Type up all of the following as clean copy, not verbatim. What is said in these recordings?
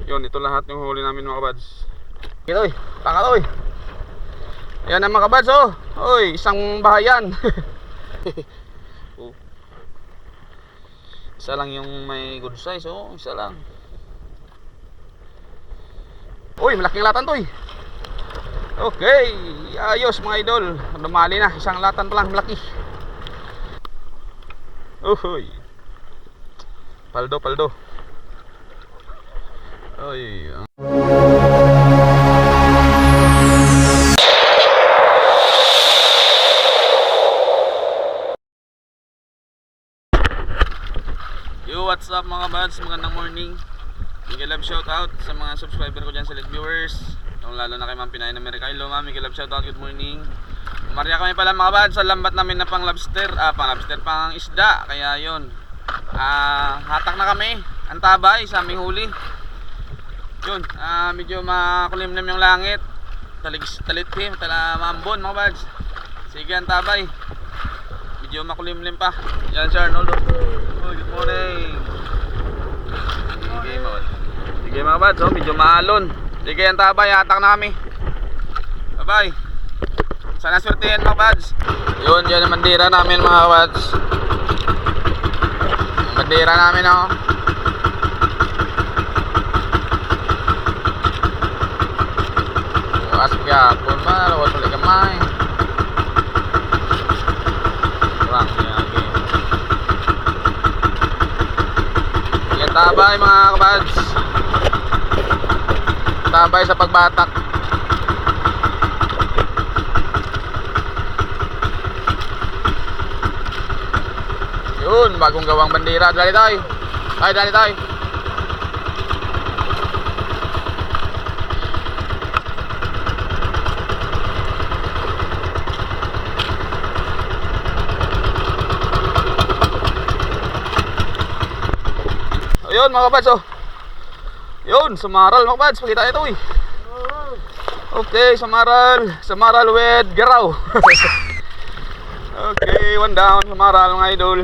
Yun, ito lahat yung huli namin mga kabads. Ito eh, pakatoy. Yan ang mga kabads oh. Oy, isang bahayan. Oh. Isa lang yung may good size oh, isa lang. Uy, malaking latan to eh. Okay, ayos mga idol. Dumali na, isang latan pa lang malaki. Uy. Paldo, paldo. Oy. Yo, what's up mga buds? Magandang morning. Miguel Love shout out sa mga subscriber ko dyan sa lead viewers. Lalo na kay Ma'am Pinay na Mericaylo. Ma'am, Miguel Love shout out, good morning. Umarya kami pala mga buds sa lambat namin na pang lobster. Pang isda. Kaya yun. Hatak na kami. Antabay sa aming huli. Yun, medyo makulimlim yung langit. Talitim, maambon mga buds. Sige, antabay. Medyo makulimlim pa. Yan si Arnold. Oh, good morning. Sige mga buds, oh, medyo maalon. Sige, antabay, hatak na kami. Bye bye. Sana swertihin mga buds. Yun, yan ang bandera namin mga buds. Bandera namin oh. Asya, pun ba, lawat ulit kamay. Kurang lagi. Yan tabay mga kabads. Tabay sa pagbatak. Yun, bagong gawang bandera. Dali tayo. Dali tayo. Yun mga kabads oh. Yun, samaral mga kabads. Pakita ito eh. Okay, samaral with garaw. Okay, one down, samaral mga idol.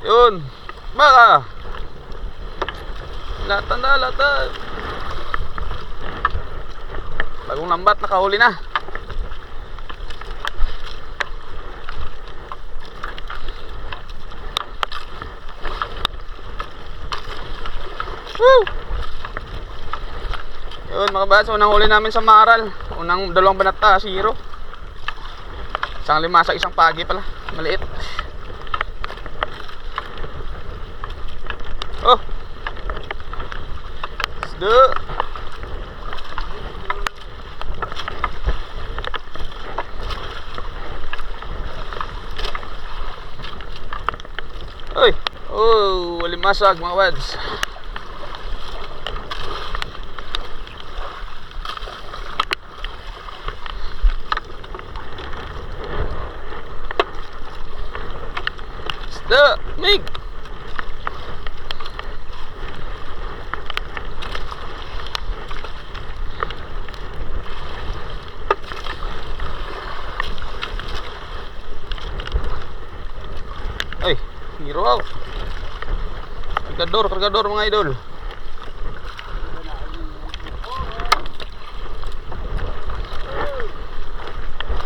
Yun, baka latan. Bagong lambat, nakahuli na. Woo! Yun mga kabads, unang huli namin sa maral. Unang dalawang banata, 0. Isang limasa, isang pagi pala. Maliit. Oh. Isda. Oy. Oh, walimasag mga kabads. The mig. Ay, hero out. Kargador mga idol.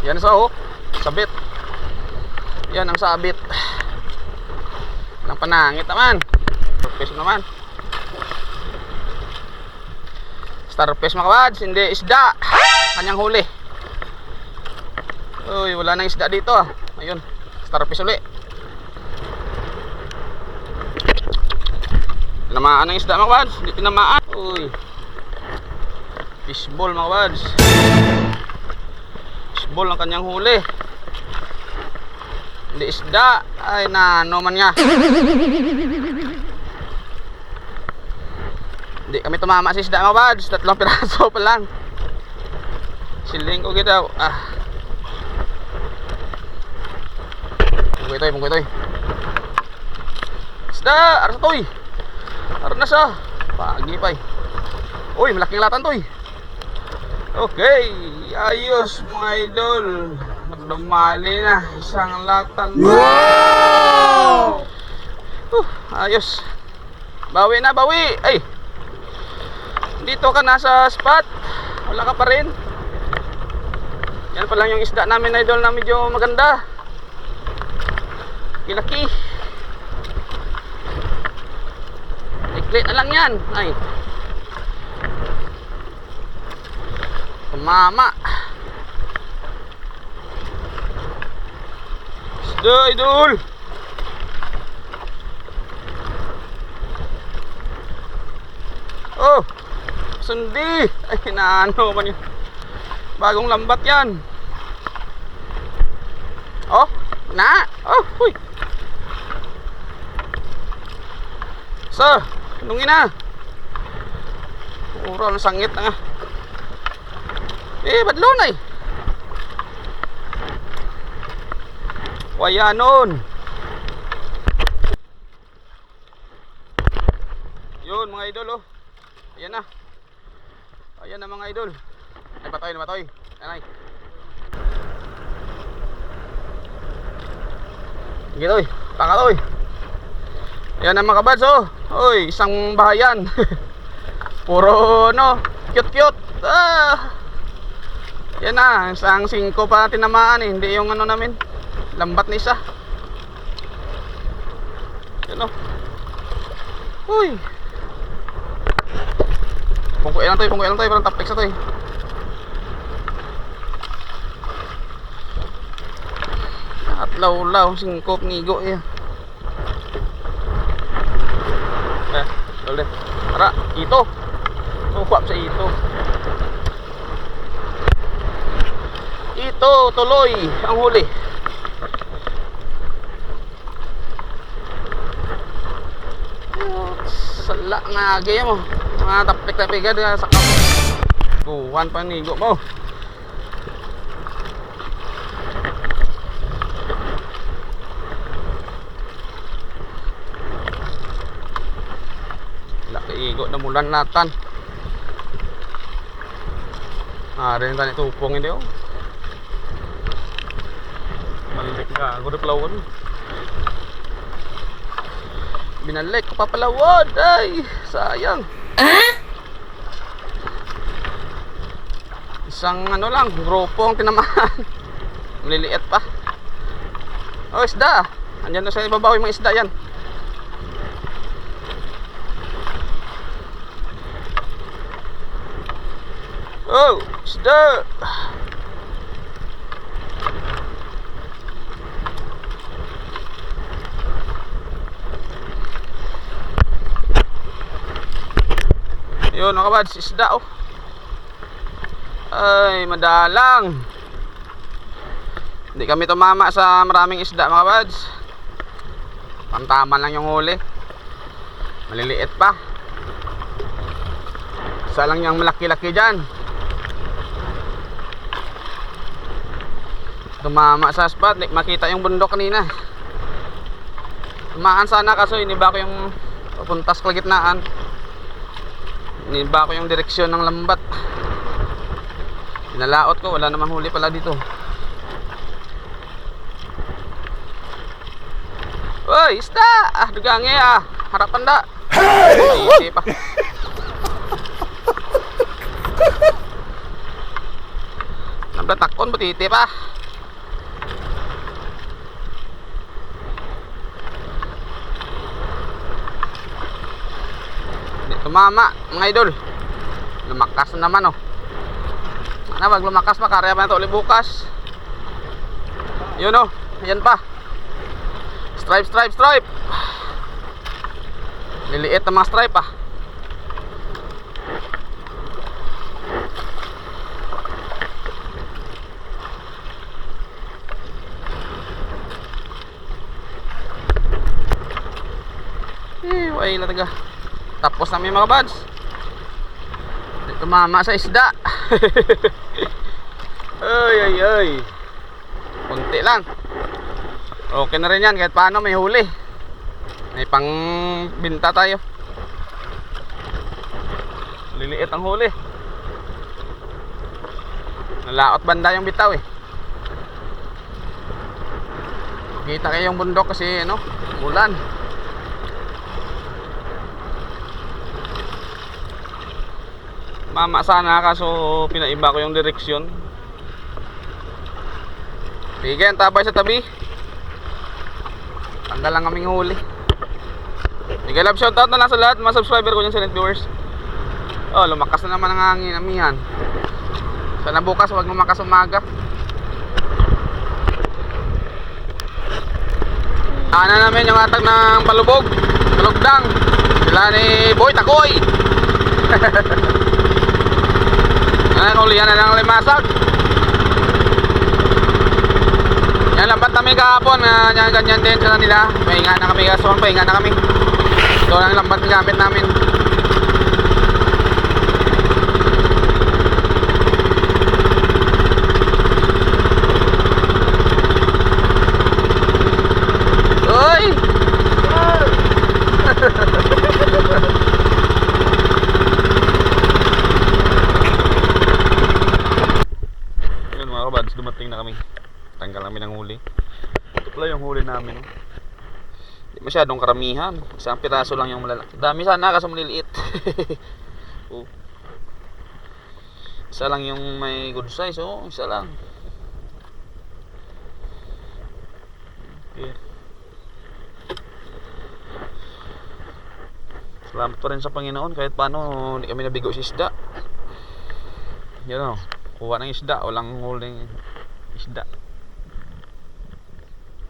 Yan sa oh, sabit. Yan ang sabit. Nang panangit naman. Starfish naman. Starfish mga kabads, hindi isda. Kanyang huli. Uy, wala nang isda dito ah. Ayun, starfish uli. Tinamaan ng isda mga kabads, hindi tinamaan. Uy. Fishball mga kabads. Fishball ang kanyang huli. Hindi isda. Ay nano man nga. Hindi kami tumama sa isda mga buds. 3 piraso pa lang. Siling ko kita. Mungkoy toy. Isda, aras toy. Aras na siya. Pagi pa eh. Uy, malaking latan toy. Okay, ayos mga idol. Dumali na isang latan. Wow! Ayos. Bawi na, bawi. Ay. Dito ka na sa spot. Wala ka pa rin. Yan pa lang yung isda namin, idol, na medyo maganda. Laki. Ikli na lang yan. Ay. Tumama. Isda, idol. Oh, sundi. Ay, naano man yun. Bagong lambat yan. Oh, na. Oh, huy. So, nungin na. Puro ng sangit na nga. Badlon ay. Wayanon. Yun mga idol, oh. Ayan na. Ayan na mga idol. Ay, batoy na batoy. Anay. Gitoy, pakatoy. Ayan na mga kabads, oh. Oy, isang bahayan. Puro no, cute. Yan na, isang 5 pa tinamaan eh. Hindi yung ano namin, lambat na isa. Yan o. Uy. Pungkuin lang to, parang tapik sa to eh. At law 5 nigo eh. Dole. Tara, ito. Kukuha sa ito. Ito, tuloy ang huli. Sala nga gaya mo. Mga tapik-tapik ka sa kap. Kuhan pa nigo mo. Igo na mulan natan. Rin tani tupong ini oh. Balik ka, gud pelawon. Binalik ko pa pelawon, ay sayang. Isang ano lang, grupong tinamaan. Maliliit pa. Oh, isda. Andiyan na sa ibabaw yung mga isda yan. Oh, isda. Yun mga kabads, isda oh. Ay, madalang. Hindi kami tumama sa maraming isda mga kabads. Pantaman lang yung huli. Maliliit pa. Isa lang yung malaki-laki dyan. Tumama sa spot, makita yung bundok kanina. Tumaan sana kaso iniba ko yung papuntas kalagitnaan. Iniba ko yung direksyon ng lambat. Pinalaot ko, wala namang huli pala dito. Uy, isda! Dugangi harapan da. Hey! Pa. Lambat takon, butiti pa. Tumama mga idol. Lumakas na naman oh. Ano wag lumakas pa, karya pa na ito ulit bukas. Yun oh, ayan pa. Stripe. Liliit na mga stripe ah. Way na taga. Tapos namin mga buds. Tumama sa isda. Ay. Kunti lang. Okay na rin yan kahit paano may huli. May pang binta tayo. Liliit ang huli. Nalaot banda yung bitaw eh. Kita kayo yung bundok kasi ano, ulan. Mama sana kaso pinaiba ko yung direksyon. Sige, tabay sa tabi. Tanggal lang kaming huli. Sige, love shoutout na lang sa lahat mga subscriber ko dyan, silent viewers. Oh, lumakas na naman ang hangin, amihan. Sana bukas huwag lumakas umaga. Ana namin yung atag ng palubog, talugdang. Sila ni Boy Takoy. Hulihan na ng limasag. Yan, lambat namin kahapon. Ganyan din sa nila. Pahinga na kami, gason, pahinga na kami. Ito lang lambat na gamit namin. Yun mga kabads, dumating na kami. Tanggal namin ang huli. Ito pala yung huli namin. Hindi masyadong karamihan. Isang piraso lang yung malalaki. Dami sana kaso maliliit. Oh. Isa lang yung may good size. Oh, isa lang. Okay. Salamat pa rin sa Panginoon kahit paano hindi kami nabigo sa isda. Yan o, kuha ng isda, walang huling isda.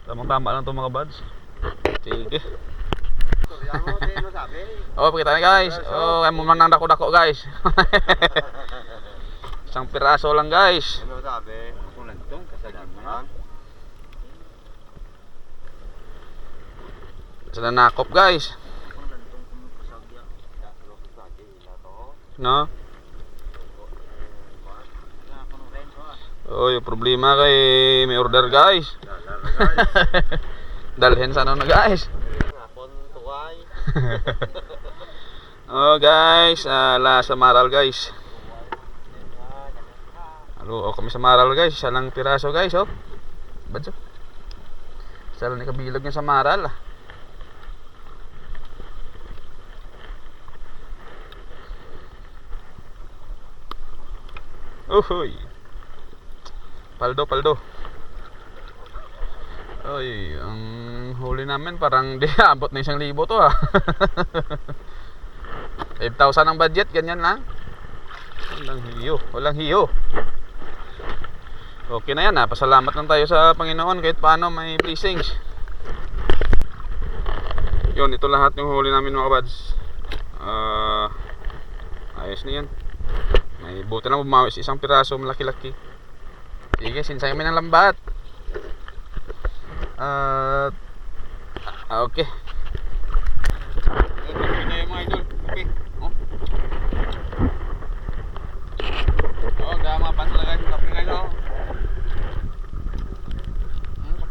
Tamang tama lang ito mga buds. Sige. Oh, pakita na guys. Oh, kaya mo man nang dako-dako guys. Isang piraso lang guys. Ano sabi? Kung lantong, kasalan mo ha? Sila nakop guys. No? Oh, yung problema kay may order guys. Dalhin sana na guys. Oh guys, la sa Maral guys. Halo, kami sa Maral guys. Isa lang piraso guys, oh. Badso. Isa lang nakabilog niya sa Maral. Uhoy. Paldo. Oy, ang huli namin parang di abot na 1,000 to ah. 5,000 ang budget, ganyan lang. Walang hiyo. Okay na yan ah, pasalamat lang tayo sa Panginoon kahit paano may blessings. Yun, ito lahat yung huli namin mga kabads. Ayos na yan. May buti na bumawi sa isang piraso, malaki-laki. Sige, sinsay kami ng lambat. Okay. Kape tayo mga idol. Kape. Oh, gaya mga pan talaga yung kape guys.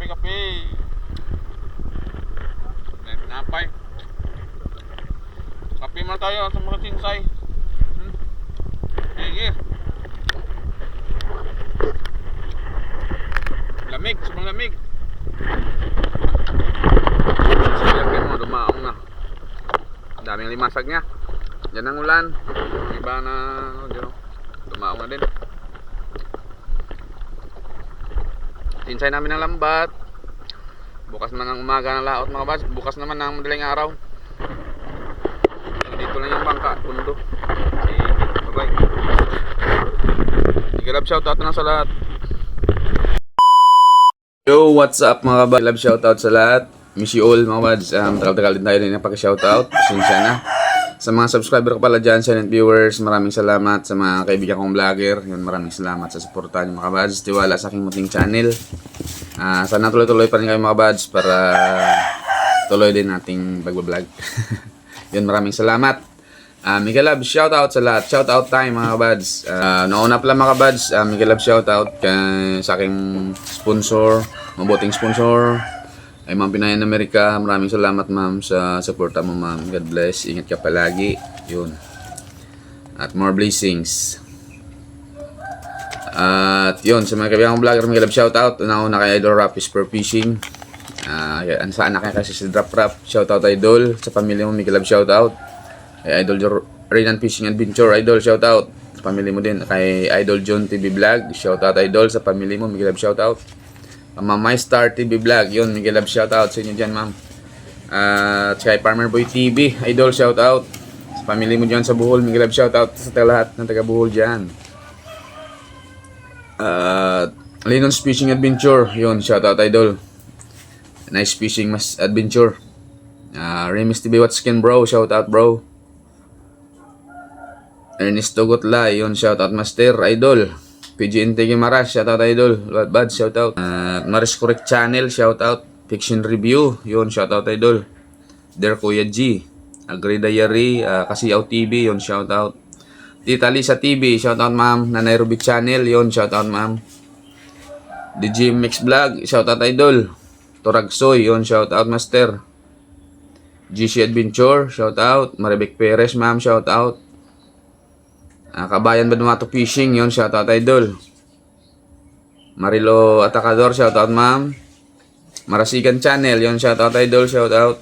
Kape. Napay. Kape muna tayo sa mga sinsay. Sige. Lamig, sobrang lamig. Sige, mo, dumaong na. Ang daming limasag niya. Yan ang ulan. Yung iba na, dumaong na din. Tinsay namin ng lambat. Bukas naman ng umaga ng laot mga bas. Bukas naman ng madaling araw. Dito lang yung bangka, pundo. Sige, bye-bye. Sige, love shoutout na sa lahat. Yo, what's up mga kabad? Love shoutout sa lahat. Miss you all mga kabads. Tagal-tagal din tayo din napaka-shoutout. Pasensya na. Sa mga subscriber ko pala dyan, silent viewers, maraming salamat. Sa mga kaibigan kong vlogger, yun, maraming salamat sa suporta niyo mga kabads. Tiwala sa aking muting channel. Sana tuloy-tuloy pa rin kayo mga kabads para tuloy din nating pagbablog. Yun, maraming salamat. Mega love shoutout sa lahat. Shoutout time mga kabads. Nauna pala mga kabads, mega love shoutout sa aking sponsor, mabuting sponsor ay Ma'am Pinayan America. Maraming salamat ma'am sa suporta mo ma'am. God bless. Ingat ka palagi. Yun. At more blessings. At yun, sa mga kaibigan kong vlogger, mega love shoutout. Una kay Idol Rap is for fishing. Sa anak niya kasi si Drop Rap. Shoutout Idol. Sa pamilya mo mega love shoutout. Idol Renan Fishing Adventure, Idol, shout out. Sa family mo din. Kay Idol John TV Vlog. Shoutout Idol sa family mo. Miguel Love shoutout. Ma'am My Star TV Vlog. Yun, Miguel Love shoutout sa inyo dyan, ma'am. At kay Farmer Boy TV. Idol shoutout. Sa family mo dyan sa Bohol. Miguel Love shoutout sa lahat ng taga Bohol dyan. Linon's Fishing Adventure. Yun, shoutout Idol. Nice fishing mas adventure. Remis TV Watskin bro, shoutout bro. Ernesto Gotla, yun, shoutout Master Idol. PGNT Gimaras, shoutout Idol. Bad, shoutout. Maris Correct Channel, shoutout. Fiction Review, yun, shoutout Idol. Der Kuya G. Agri Diary, Kasiyaw TV, yun, shoutout. Tita Lisa TV, shoutout ma'am. Nanay Ruby Channel, yun, shoutout ma'am. DJ Mix Vlog, shoutout Idol. Toragsoy, yun, shoutout Master. GC Adventure, shoutout. Maribek Perez, ma'am, shoutout. Kabayan Badumato Fishing, yun, shoutout Idol. Marilo Atacador, shoutout ma'am. Marasigan Channel, yun, shoutout Idol, shoutout.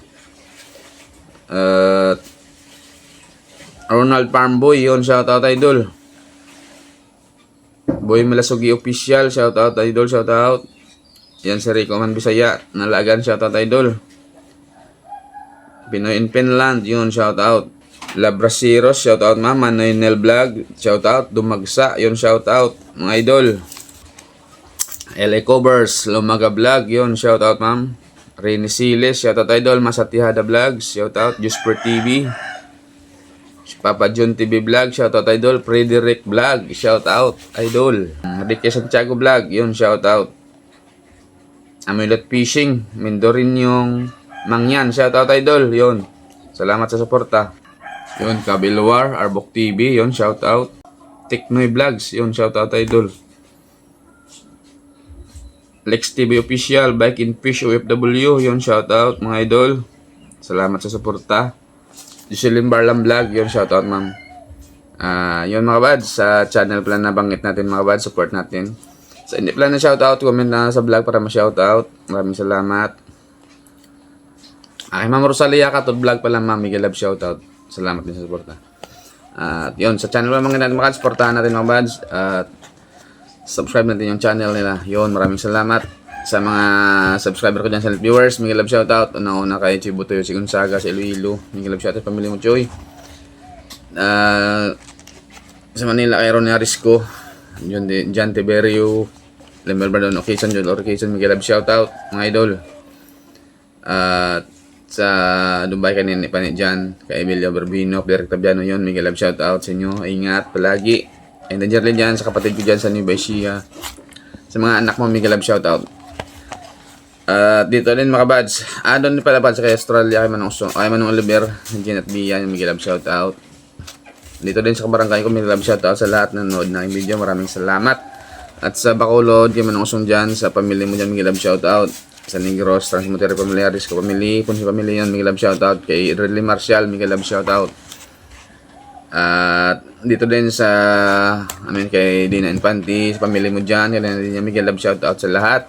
Ronald Farmboy, yun, shoutout Idol. Boy Malasugi Official, shoutout Idol, shoutout. Yan si Rico Man Bisaya, Nalagan, shoutout Idol. Pinoy in Finland, yun, shoutout. Labrasiros, shoutout ma'am. Manoy Nel Vlog, shoutout. Dumagsa, yun, shoutout. Mga idol. LA Covers, Lumaga Vlog, yun, shoutout ma'am. Rini Siles, shoutout Idol. Masatihada Vlogs, shoutout. Jusper TV. Papa John TV Vlog, shoutout Idol. Frederick Vlog, shoutout Idol. Ricky Santiago Vlog, yun, shoutout. Amulet Fishing, Mindorin yung Mangyan, shoutout Idol, yun. Salamat sa suporta. Yun, Kabilwar, Arbok TV, yun, shoutout. Teknoy Vlogs, yun, shoutout Idol. Lex TV Official, Bike in Fish OFW, yun, shoutout mga idol. Salamat sa suporta. Jocelyn Barlam Vlog, yun, shoutout ma'am. Yun mga bads, sa channel plan na banggit natin mga bads, support natin. Sa hindi plan na shoutout, comment na sa vlog para ma-shoutout. Maraming salamat. Kay Ma'am Rosalia Katod Vlog pala ma'am, Miguel Love shoutout. Salamat din sa suporta. At yun, sa channel lang mga natin makad, supportahan natin mga bads. At subscribe natin yung channel nila. Yun, maraming salamat sa mga subscriber ko dyan sa viewers. Miguel Love shoutout. Una-una kay Chibutoyo, si Gonzaga, si Iloilo. Miguel Love shoutout, pamilya mo Choy. Sa Manila kay Ron Arisco. Yun din, Jan Tiberio, Lemel Bardon, Occasion, John Occasion, Miguel Love shoutout, mga idol. At sa Dubai kanina pa ni Jan, kay Emilio Barbino, Derek Tabiano, yun, Miguel Love shoutout sa inyo. Ingat palagi. And then Jerlyn dyan, sa kapatid ko dyan sa New Baisia. Sa mga anak mo, Miguel Love shoutout. Dito din mga bads. Doon pala bads kay Australia, kay Manong Oliver, Jen at Bia, Miguel Love shoutout. Dito din sa kabarangay ko, Miguel Love shoutout sa lahat na nanood ng video. Maraming salamat. At sa Bacolod, kay Manong Usong dyan, sa pamilya mo dyan, Miguel Love shoutout. Sa Negros, Transmontero Familiaris ko pamilya, Punsi pamilya yun, Miguel Love shoutout. Kay Redley Marcial, Miguel Love shoutout. At dito din sa kay Dina Infante, sa pamilya mo dyan, kailan din niya, Miguel Love shoutout sa lahat.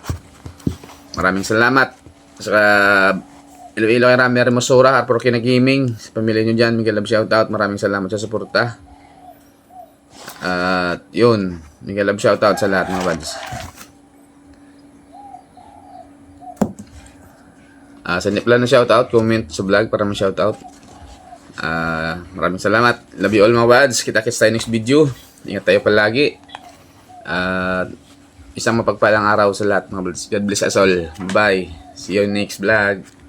Maraming salamat. Sa Iloilo kay Rami Hermosura, Harper Kina Gaming, sa pamilya nyo dyan, Miguel Love shoutout. Maraming salamat sa suporta. At yun, Miguel Love shoutout sa lahat mga bads. Sa niplan na shoutout, comment sa vlog para ma-shoutout. Maraming salamat. Love you all mga bads. Kita-kits tayo next video. Ingat tayo palagi. Isang mapagpalang araw sa lahat mga bads. God bless us all. Bye. See you next vlog.